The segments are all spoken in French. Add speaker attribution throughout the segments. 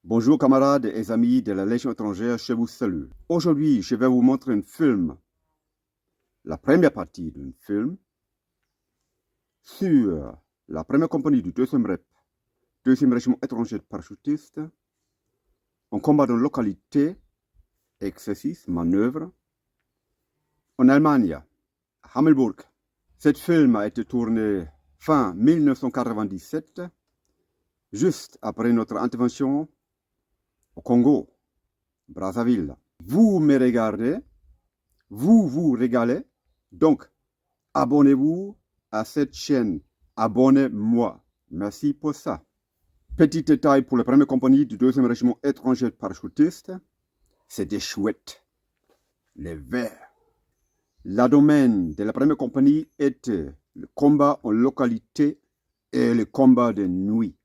Speaker 1: Bonjour camarades et amis de la Légion étrangère, je vous salue. Aujourd'hui, je vais vous montrer un film, la première partie d'un film sur la première compagnie du 2e régiment étranger de parachutistes, en combat dans une localité, exercice, manœuvre, en Allemagne, à Hammelburg. Cet film a été tourné fin 1997, juste après notre intervention au Congo, Brazzaville. Vous me regardez, vous vous régalez, donc abonnez-vous à cette chaîne, abonnez-moi. Merci pour ça. Petit détail pour la première compagnie du 2e régiment étranger de parachutistes, c'est des chouettes, les verts. La domaine de la première compagnie était le combat en localité et le combat de nuit.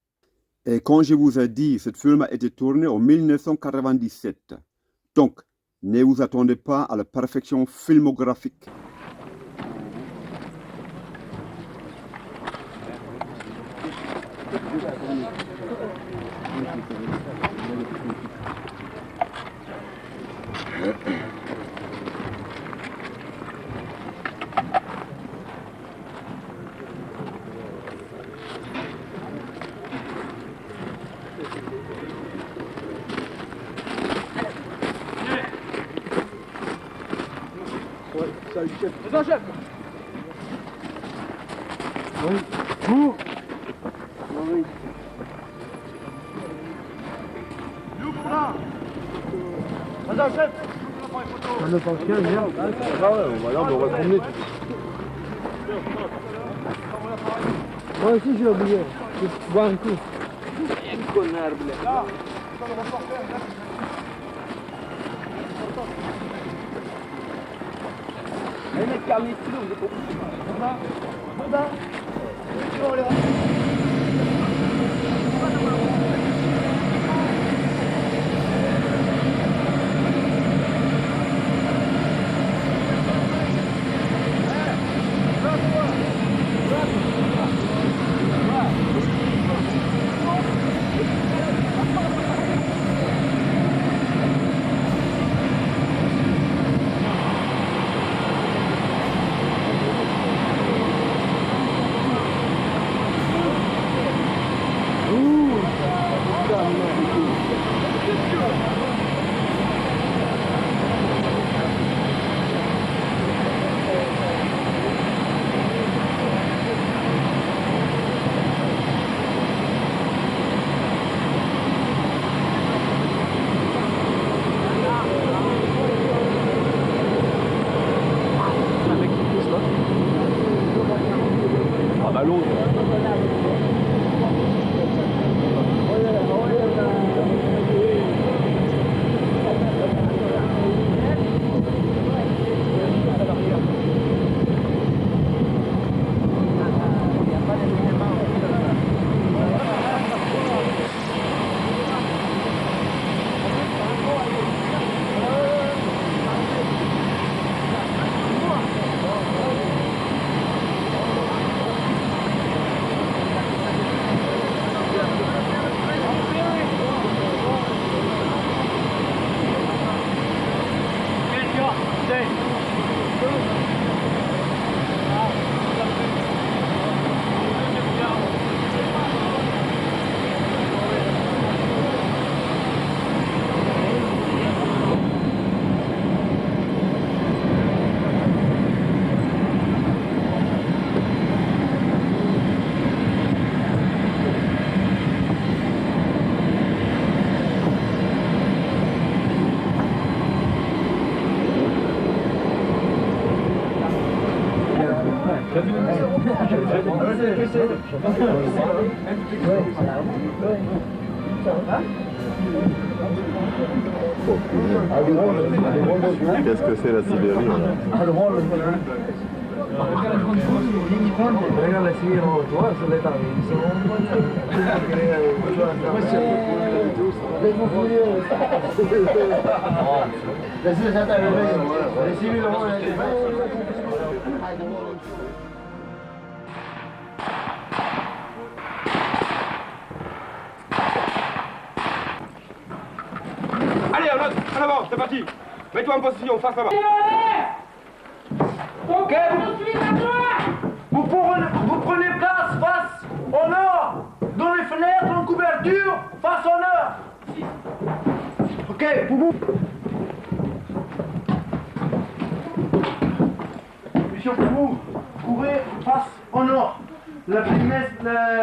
Speaker 1: Et quand je vous ai dit, ce film a été tourné en 1997. Donc, ne vous attendez pas à la perfection filmographique.
Speaker 2: Salut chef. Présent chef. Oui. Vous. Oui. Nous pour là. Présent chef. On est en quelle merde. Ah ouais, on va promener. Moi aussi j'ai oublié. Je vais boire un coup. Un connard, blé. Là. هنا كامل يستلم هذا
Speaker 3: Qu'est-ce que c'est la Sibérie là?
Speaker 2: Regarde la Sibérie, tu vois, c'est l'état. Allez, en avant, c'est parti. Mets-toi en position, face là-bas.
Speaker 4: Ok. Vous prenez place face au nord, dans les fenêtres, en couverture, face au nord. Ok, pour vous. Mission pour vous, couvrez face au nord. La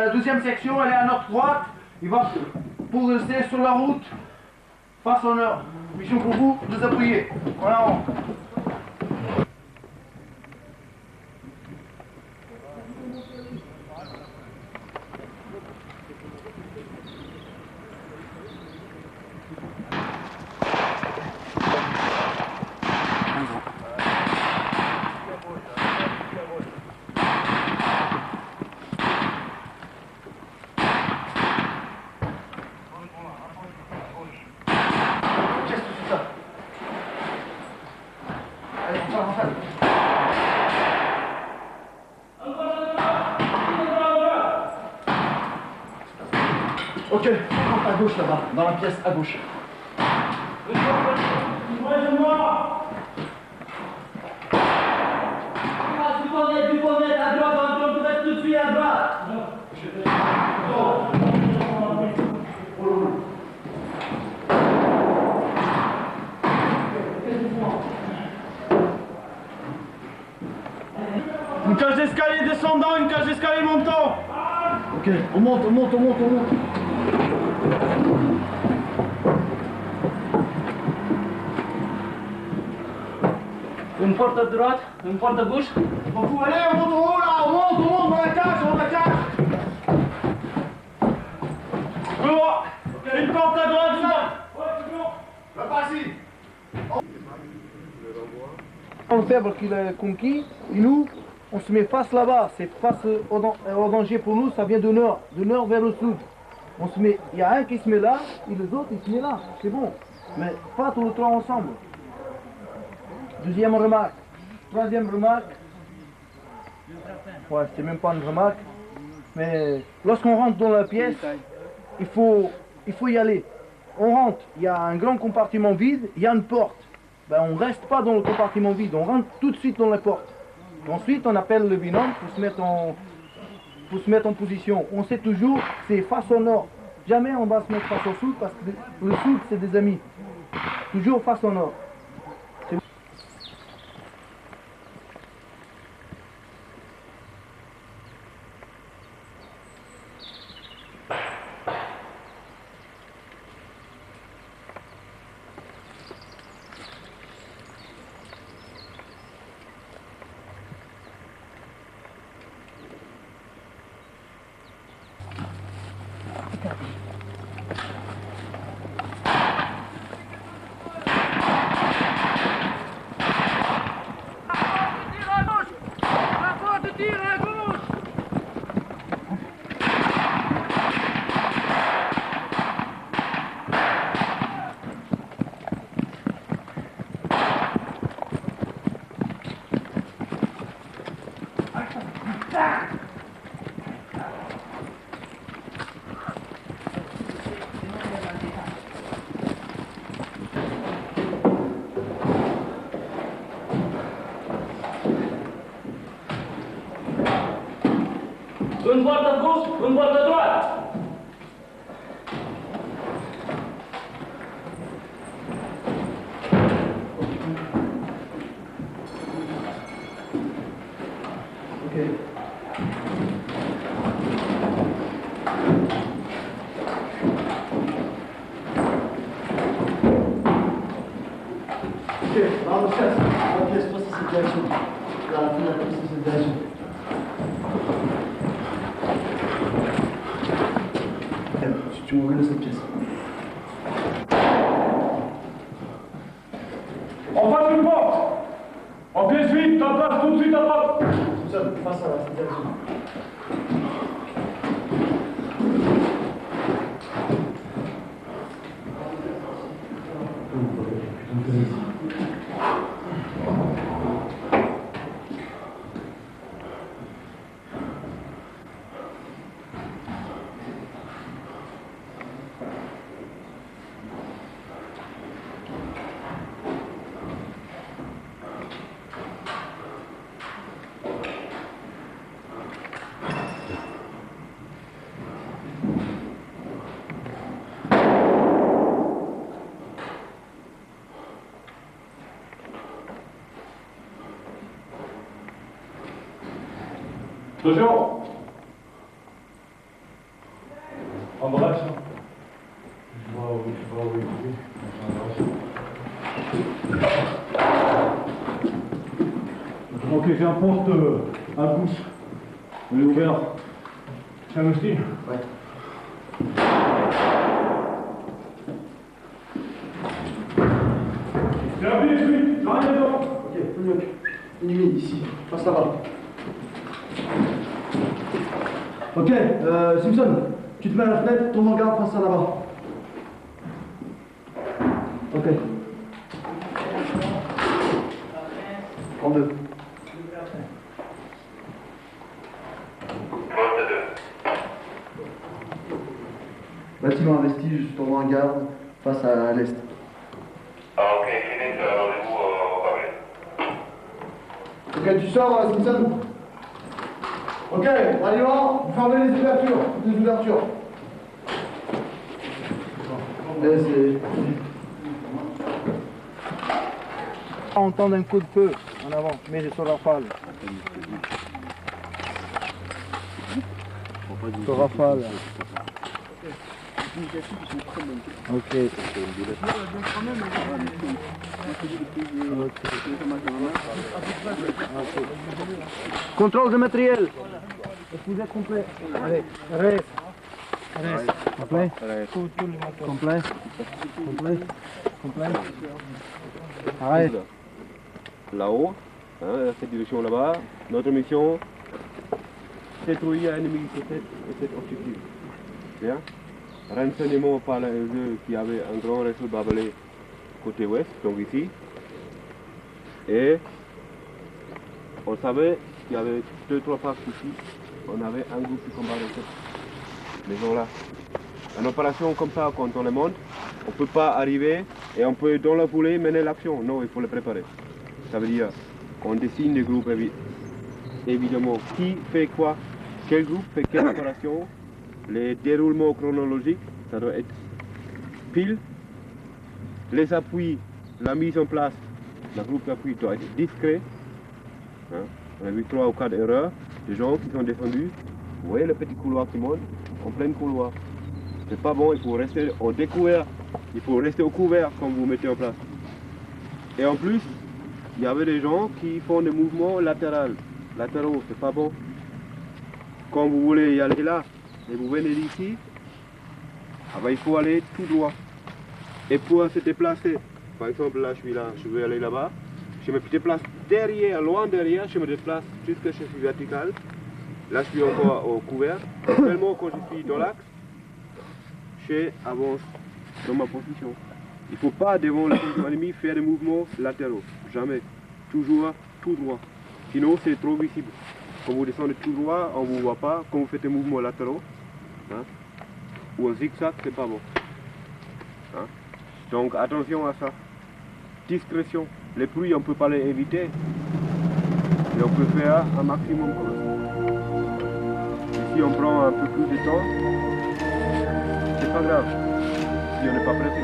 Speaker 4: deuxième section, elle est à notre droite. Il va pour rester sur la route, face au nord. Mission pour vous, désappuyer. En avant. Qu'est-ce que c'est ça? Allez, on va. Ok, rentre à gauche là-bas, dans la pièce à gauche.
Speaker 5: Du connaître à droite, on peut tout de suite à droite.
Speaker 2: Une cage d'escalier descendant, une cage d'escalier montant.
Speaker 4: Ok, on monte.
Speaker 5: Une porte à droite, une porte à gauche.
Speaker 4: Allez, on monte en haut là, on monte dans la cage,
Speaker 2: Une porte à droite,
Speaker 4: La passe-y. Le faible qu'il a conquis, et nous, on se met face là-bas, c'est face au danger pour nous, ça vient du nord vers le sud. On se met, il y a un qui se met là, et les autres ils se mettent là, c'est bon. Mais pas tous les trois ensemble. Deuxième remarque. Troisième remarque. Ouais, c'est même pas une remarque. Mais lorsqu'on rentre dans la pièce, il faut y aller. On rentre, il y a un grand compartiment vide, il y a une porte. Ben, on ne reste pas dans le compartiment vide, on rentre tout de suite dans la porte. Ensuite, on appelle le binôme pour se mettre en position. On sait toujours, c'est face au nord. Jamais on va se mettre face au sud parce que le sud, c'est des amis. Toujours face au nord.
Speaker 5: Une porte à gauche, une porte à droite.
Speaker 4: Dans la pièce, passe cette direction. Dans la fenêtre, passe cette direction. Tu m'ouvres dans cette pièce.
Speaker 2: On passe une porte. En pièce vide, t'en passes tout de suite à droite.
Speaker 4: Tout seul, passe à cette direction.
Speaker 2: Attention. Embrasse. Je vois où il est. Ok, j'ai un porte à pouce. On est ouvert. C'est un aussi?
Speaker 4: Ouais.
Speaker 2: C'est la vie, lui. J'ai rien dedans.
Speaker 4: Ok, plus mieux. Ennemi, ici. Passe là-bas. Ok, Simpson, tu te mets à la fenêtre, ton regard passe à là-bas. Ok. 32. Bâtiment à vestige, tournant en garde, face à l'est.
Speaker 6: Ah ok, fini, rendez-vous au Paris.
Speaker 4: Ok, tu sors, Simpson. Ok, allez, vous fermez les ouvertures, toutes les ouvertures. C'est... On entend un coup de feu en avant, mais j'ai sur rafale. Sur rafale. Ok. Contrôle de matériel. Vous êtes complet. Allez, arrête. Arrête. Complet. Tout le matériel. Complet. Complet. Complet. Arrête.
Speaker 7: Là-haut, hein, cette direction là-bas, notre mission, c'est trouver un ennemi et cet objectif. Bien. Renseignement par les eux qui avaient un grand réseau barbelé côté ouest, donc ici. Et on savait qu'il y avait 2-3 parcs ici. On avait un groupe qui combattait cette maison-là. Une opération comme ça, quand on les monte, on ne peut pas arriver et on peut dans la foulée mener l'action. Non, il faut le préparer. Ça veut dire, on dessine des groupes évidemment. Qui fait quoi? Quel groupe fait quelle opération? Les déroulements chronologiques, ça doit être pile. Les appuis, la mise en place, le groupe d'appui doit être discret. Hein? On a vu 3 ou 4 erreurs. Des gens qui sont descendus. Vous voyez le petit couloir qui monte en plein couloir. C'est pas bon, il faut rester au découvert. Il faut rester au couvert quand vous mettez en place. Et en plus, il y avait des gens qui font des mouvements latéraux, c'est pas bon. Quand vous voulez y aller là, et vous venez d'ici, ah ben, il faut aller tout droit. Et pour se déplacer, par exemple là je suis là, je veux aller là-bas, je me déplace derrière, loin derrière, je me déplace jusqu'à je suis vertical. Là je suis encore au couvert. Seulement quand je suis dans l'axe, je avance dans ma position. Il ne faut pas devant le position ennemi faire des mouvements latéraux. Jamais. Toujours tout droit. Sinon c'est trop visible. Quand vous descendez tout droit, on ne vous voit pas. Quand vous faites des mouvements latéraux, hein, ou un zigzag, c'est pas bon. Hein. Donc attention à ça. Discrétion. Les bruits, on ne peut pas les éviter. Et on peut faire un maximum comme ça. Et si on prend un peu plus de temps, c'est pas grave. Si on n'est pas pressé.